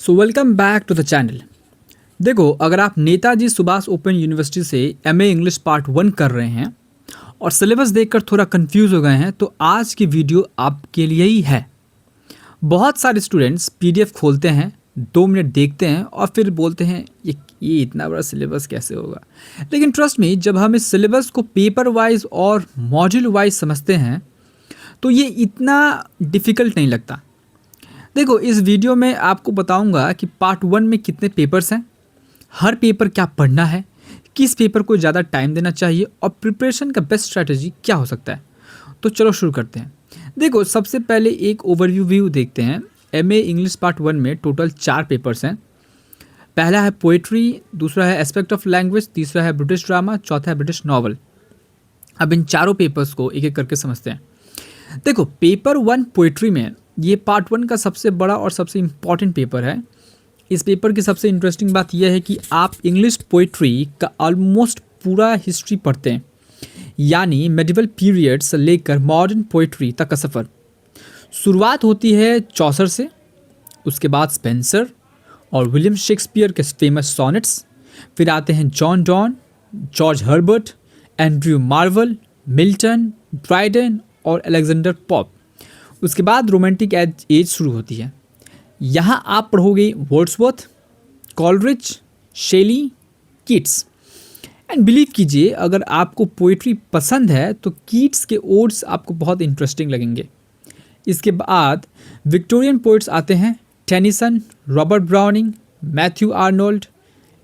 So welcome back to the channel. देखो, अगर आप नेताजी सुभाष ओपन यूनिवर्सिटी से एमए इंग्लिश पार्ट 1 कर रहे हैं और सिलेबस देखकर थोड़ा कंफ्यूज हो गए हैं तो आज की वीडियो आपके लिए ही है। बहुत सारे स्टूडेंट्स पीडीएफ खोलते हैं, 2 मिनट देखते हैं और फिर बोलते हैं ये इतना बड़ा सिलेबस कैसे होगा। लेकिन ट्रस्ट मी, जब हम इस सिलेबस को पेपर वाइज और मॉड्यूल वाइज समझते हैं तो ये इतना डिफ़िकल्ट नहीं लगता। देखो, इस वीडियो में आपको बताऊंगा कि पार्ट 1 में कितने पेपर्स हैं, हर पेपर क्या पढ़ना है, किस पेपर को ज़्यादा टाइम देना चाहिए और प्रिपरेशन का बेस्ट स्ट्रैटेजी क्या हो सकता है। तो चलो शुरू करते हैं। देखो, सबसे पहले एक ओवरव्यू व्यू देखते हैं। एमए इंग्लिश पार्ट 1 में टोटल 4 पेपर्स हैं। पहला है पोएट्री, दूसरा है एस्पेक्ट ऑफ लैंग्वेज, तीसरा है ब्रिटिश ड्रामा, चौथा है ब्रिटिश नॉवल। अब इन चारों पेपर्स को एक एक करके समझते हैं। देखो, पेपर 1 पोएट्री में ये पार्ट 1 का सबसे बड़ा और सबसे इम्पॉर्टेंट पेपर है। इस पेपर की सबसे इंटरेस्टिंग बात यह है कि आप इंग्लिश पोएट्री का ऑलमोस्ट पूरा हिस्ट्री पढ़ते हैं, यानी मेडिवल पीरियड से लेकर मॉडर्न पोएट्री तक का सफ़र। शुरुआत होती है चौसर से, उसके बाद स्पेंसर और विलियम शेक्सपियर के फेमस सॉनेट्स, फिर आते हैं John Donne, George Herbert, Andrew Marvel, Milton, Dryden और अलेक्जेंडर पॉप। उसके बाद रोमांटिक एज शुरू होती है। यहाँ आप पढ़ोगे Wordsworth, Coleridge, Shelley, Keats. And believe कीजिए, अगर आपको पोइट्री पसंद है तो कीट्स के ओड्स आपको बहुत इंटरेस्टिंग लगेंगे। इसके बाद विक्टोरियन पोइट्स आते हैं, Tennyson, Robert Browning, Matthew Arnold,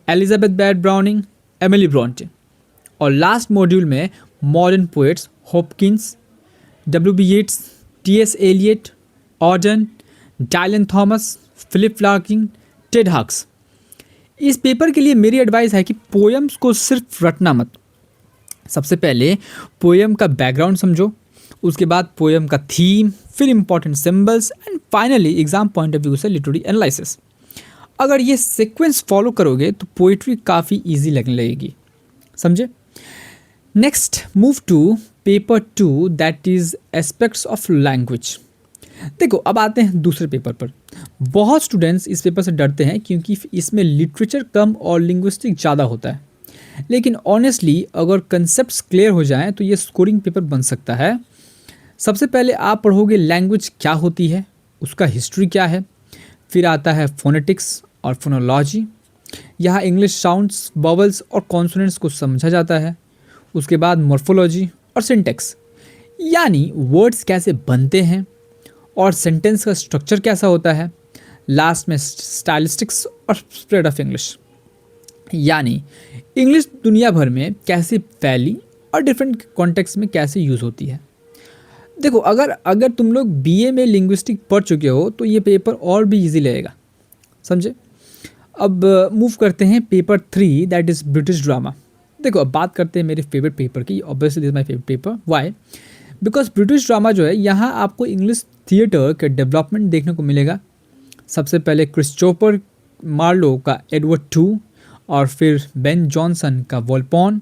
Elizabeth Barrett Browning, Emily Bronte. और लास्ट मॉड्यूल में modern poets, Hopkins, W.B. Yeats, T.S. Eliot, Auden, Dylan Thomas, Philip Larkin, Ted Hughes. इस पेपर के लिए मेरी एडवाइस है कि पोएम्स को सिर्फ रटना मत। सबसे पहले पोएम का बैकग्राउंड समझो, उसके बाद पोएम का थीम, फिर important symbols and finally exam point of view से लिटरेरी एनालिसिस। अगर ये सीक्वेंस फॉलो करोगे तो पोइट्री काफ़ी ईजी लगने लगेगी, समझे। Next move to paper 2, that is aspects of language. देखो, अब आते हैं दूसरे पेपर पर। बहुत स्टूडेंट्स इस पेपर से डरते हैं क्योंकि इसमें लिटरेचर कम और लिंग्विस्टिक ज़्यादा होता है। लेकिन ऑनेस्टली अगर कंसेप्ट्स क्लियर हो जाएं तो ये स्कोरिंग पेपर बन सकता है। सबसे पहले आप पढ़ोगे लैंग्वेज क्या होती है, उसका हिस्ट्री क्या है। फिर आता है फोनेटिक्स और फोनोलॉजी। यहाँ इंग्लिश साउंड्स, वॉवल्स और कॉन्सोनेंट्स को समझा जाता है। उसके बाद मॉर्फोलॉजी और सिंटेक्स, यानी वर्ड्स कैसे बनते हैं और सेंटेंस का स्ट्रक्चर कैसा होता है। लास्ट में स्टाइलिस्टिक्स और स्प्रेड ऑफ इंग्लिश, यानी इंग्लिश दुनिया भर में कैसे फैली और डिफरेंट कॉन्टेक्स्ट में कैसे यूज़ होती है। देखो, अगर तुम लोग बीए में लिंग्विस्टिक पढ़ चुके हो तो ये पेपर और भी इजी लगेगा, समझे। अब मूव करते हैं paper 3, that is British drama. देखो, अब बात करते हैं मेरे फेवरेट पेपर की। Obviously this is my favourite paper. Why? Because British drama जो है, यहाँ आपको इंग्लिश थिएटर के डेवलपमेंट देखने को मिलेगा। सबसे पहले क्रिस्टोफर मार्लो का एडवर्ड II और फिर बेन जॉनसन का वॉल्पॉन।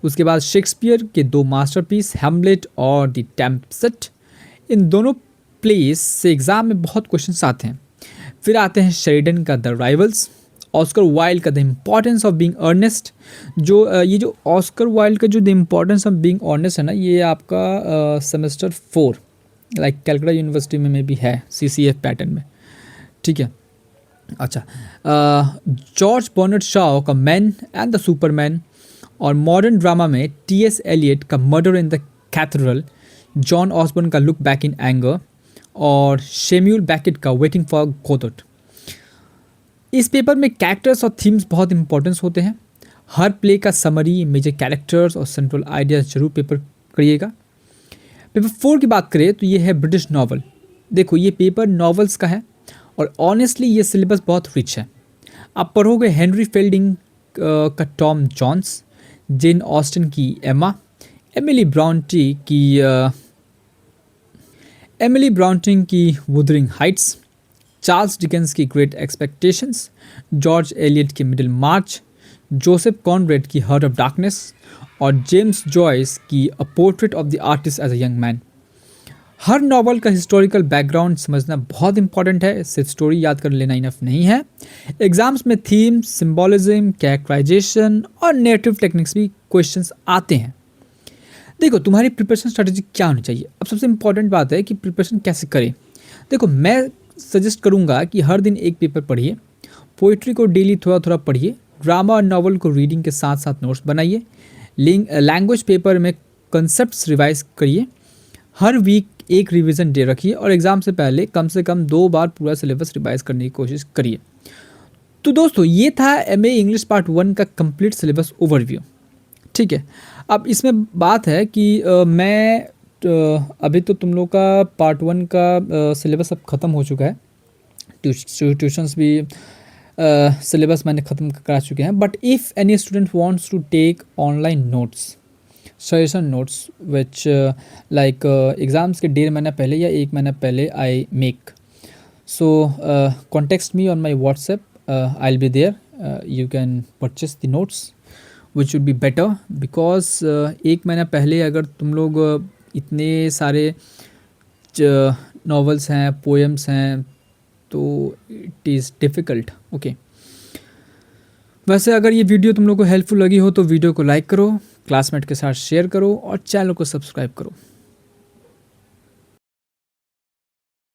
उसके बाद शेक्सपियर के 2 मास्टरपीस, हैमलेट और द टेम्पेस्ट। इन दोनों प्लेस से एग्ज़ाम में बहुत क्वेश्चंस आते हैं। फिर आते हैं शेरिडन का द राइवल्स, ऑस्कर वाइल्ड का the importance of being Ernest. ये जो ऑस्कर वाइल्ड का जो the importance of being Ernest है ना, ये आपका सेमेस्टर 4 लाइक कैलकाटा यूनिवर्सिटी में भी है, CCF पैटर्न में, ठीक है। अच्छा, जॉर्ज बर्नार्ड शॉ का मैन एंड द सुपरमैन। और मॉडर्न ड्रामा में T.S. एलियट का murder in the cathedral, John Osborne का लुक बैक इन एंगर और शेम्यूल बैकेट का वेटिंग फॉर गोदोट। इस पेपर में कैरेक्टर्स और थीम्स बहुत इंपॉर्टेंस होते हैं। हर प्ले का समरी, मेजर कैरेक्टर्स और सेंट्रल आइडियाज जरूर पेपर करिएगा। पेपर 4 की बात करें तो ये है ब्रिटिश नॉवल। देखो, ये पेपर नॉवेल्स का है और ऑनेस्टली ये सिलेबस बहुत रिच है। आप पढ़ोगे हेनरी फील्डिंग का टॉम जॉन्स, जेन ऑस्टन की एमा, एमिली ब्राउंटिंग की वुदरिंग हाइट्स, चार्ल्स डिकेंस की ग्रेट एक्सपेक्टेशंस, जॉर्ज एलियट की मिडिल मार्च, जोसेफ कॉनरेड की हार्ट ऑफ डार्कनेस और जेम्स जॉयस की a portrait of the artist as a young man. Her novel का historical background समझना बहुत इंपॉर्टेंट है, सिर्फ स्टोरी याद कर लेना इनफ नहीं है। एग्जाम्स में थीम, सिंबॉलिज्म, कैरेक्टराइजेशन और नेरेटिव टेक्निक्स भी क्वेश्चंस आते हैं। देखो तुम्हारी प्रिपरेशन स्ट्रेटजी क्या होनी चाहिए। अब सबसे इंपॉर्टेंट बात है कि प्रिपरेशन कैसे करें। देखो मैं सजेस्ट करूँगा कि हर दिन एक पेपर पढ़िए, पोइट्री को डेली थोड़ा थोड़ा पढ़िए, ड्रामा और नॉवल को रीडिंग के साथ साथ नोट्स बनाइए, लैंग्वेज पेपर में कंसेप्ट रिवाइज करिए, हर वीक एक रिवीजन डे रखिए और एग्ज़ाम से कम 2 बार पूरा सिलेबस रिवाइज करने की कोशिश करिए। तो दोस्तों ये था एमए इंग्लिश पार्ट 1 का कंप्लीट सिलेबस ओवरव्यू। ठीक है, अब इसमें बात है कि अभी तो तुम लोग का पार्ट 1 का सिलेबस अब ख़त्म हो चुका है, ट्यूशन्स भी सिलेबस मैंने ख़त्म करा चुके हैं। But if any student wants to take online notes, suggestion notes which like exams के 1.5 महीना पहले या 1 महीना पहले I make, so contact me on my WhatsApp, I will be there, you can purchase the notes which would be better, because 1 महीना पहले अगर तुम लोग इतने सारे नॉवेल्स हैं, पोएम्स हैं, तो इट इज़ डिफ़िकल्ट। ओके, वैसे अगर ये वीडियो तुम लोग को हेल्पफुल लगी हो तो वीडियो को लाइक करो, क्लासमेट के साथ शेयर करो और चैनल को सब्सक्राइब करो।